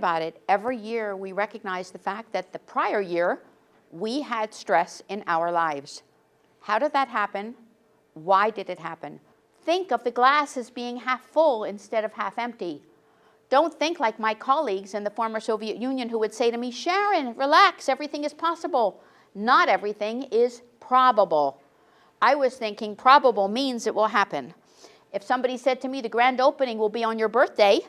about it, every year we recognize the fact that the prior year we had stress in our lives. How did that happen? Why did it happen? Think of the glass as being half full instead of half empty. Don't think like my colleagues in the former Soviet Union who would say to me, Sharon, relax, everything is possible. Not everything is probable. I was thinking probable means it will happen. If somebody said to me the grand opening will be on your birthday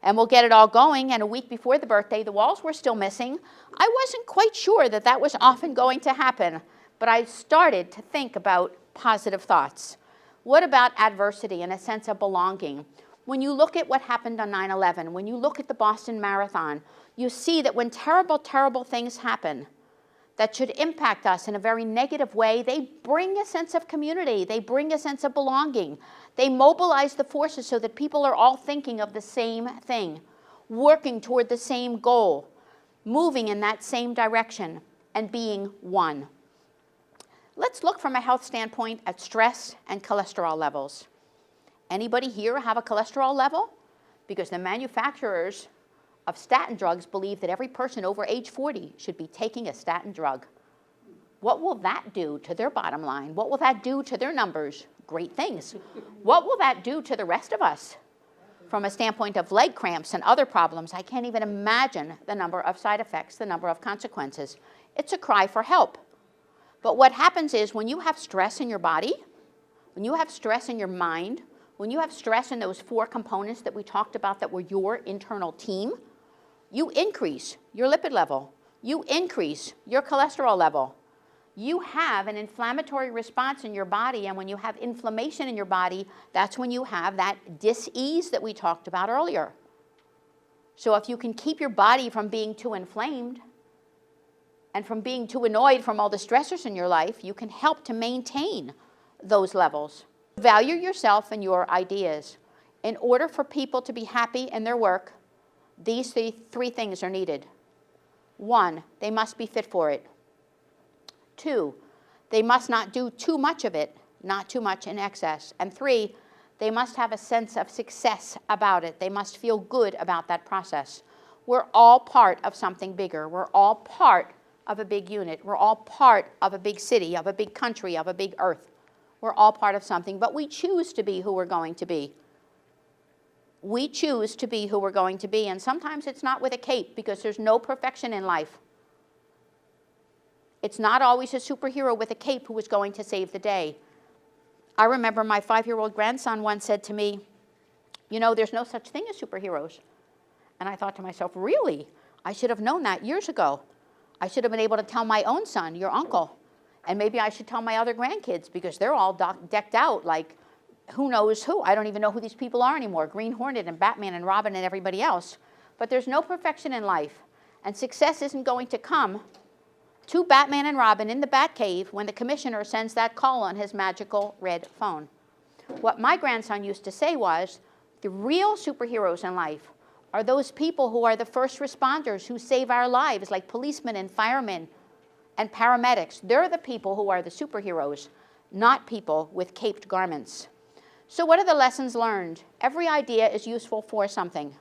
and we'll get it all going, and a week before the birthday the walls were still missing, I wasn't quite sure that that was often going to happen. But I started to think about positive thoughts. What about adversity and a sense of belonging? When you look at what happened on 9/11, when you look at the Boston Marathon, you see that when terrible, terrible things happen that should impact us in a very negative way, they bring a sense of community. They bring a sense of belonging. They mobilize the forces so that people are all thinking of the same thing, working toward the same goal, moving in that same direction, and being one. Let's look from a health standpoint at stress and cholesterol levels. Anybody here have a cholesterol level? Because the manufacturers of statin drugs believe that every person over age 40 should be taking a statin drug. What will that do to their bottom line? What will that do to their numbers? Great things. What will that do to the rest of us? From a standpoint of leg cramps and other problems, I can't even imagine the number of side effects, the number of consequences. It's a cry for help. But what happens is when you have stress in your body, when you have stress in your mind, when you have stress in those 4 components that we talked about that were your internal team, you increase your lipid level. You increase your cholesterol level. You have an inflammatory response in your body, and when you have inflammation in your body, that's when you have that dis-ease that we talked about earlier. So if you can keep your body from being too inflamed and from being too annoyed from all the stressors in your life, you can help to maintain those levels. Value yourself and your ideas. In order for people to be happy in their work, these three things are needed. 1, they must be fit for it. 2, they must not do too much of it, not too much in excess. And 3, they must have a sense of success about it. They must feel good about that process. We're all part of something bigger. We're all part of a big unit. We're all part of a big city, of a big country, of a big earth. We're all part of something, but we choose to be who we're going to be. We choose to be who we're going to be, and sometimes it's not with a cape because there's no perfection in life. It's not always a superhero with a cape who is going to save the day. I remember my 5-year-old grandson once said to me, you know, there's no such thing as superheroes. And I thought to myself, really? I should have known that years ago. I should have been able to tell my own son, your uncle. And maybe I should tell my other grandkids because they're all decked out like who knows who. I don't even know who these people are anymore. Green Hornet and Batman and Robin and everybody else. But there's no perfection in life. And success isn't going to come to Batman and Robin in the Batcave when the commissioner sends that call on his magical red phone. What my grandson used to say was, the real superheroes in life are those people who are the first responders who save our lives, like policemen and firemen and paramedics. They're the people who are the superheroes, not people with caped garments. So what are the lessons learned? Every idea is useful for something.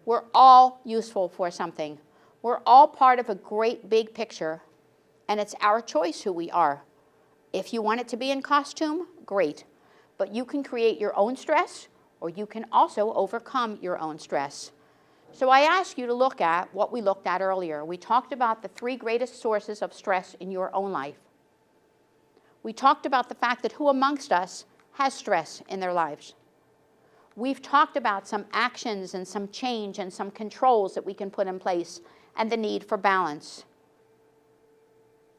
We're all useful for something. We're all part of a great big picture, and it's our choice who we are. If you want it to be in costume, great. But you can create your own stress, or you can also overcome your own stress. So I ask you to look at what we looked at earlier. We talked about the 3 greatest sources of stress in your own life. We talked about the fact that who amongst us has stress in their lives. We've talked about some actions and some change and some controls that we can put in place and the need for balance.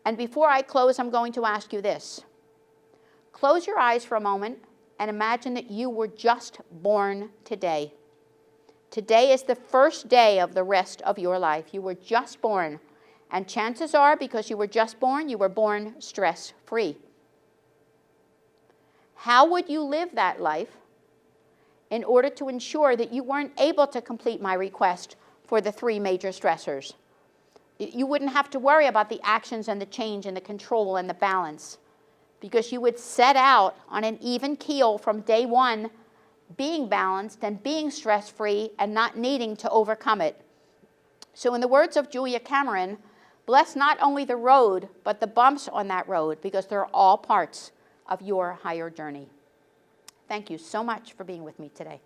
And before I close, I'm going to ask you this. Close your eyes for a moment and imagine that you were just born today. Today is the first day of the rest of your life. You were just born. And chances are, because you were just born, you were born stress-free. How would you live that life in order to ensure that you weren't able to complete my request for the 3 major stressors? You wouldn't have to worry about the actions and the change and the control and the balance, because you would set out on an even keel from day 1, being balanced and being stress-free and not needing to overcome it. So in the words of Julia Cameron, bless not only the road, but the bumps on that road, because they're all parts of your higher journey. Thank you so much for being with me today.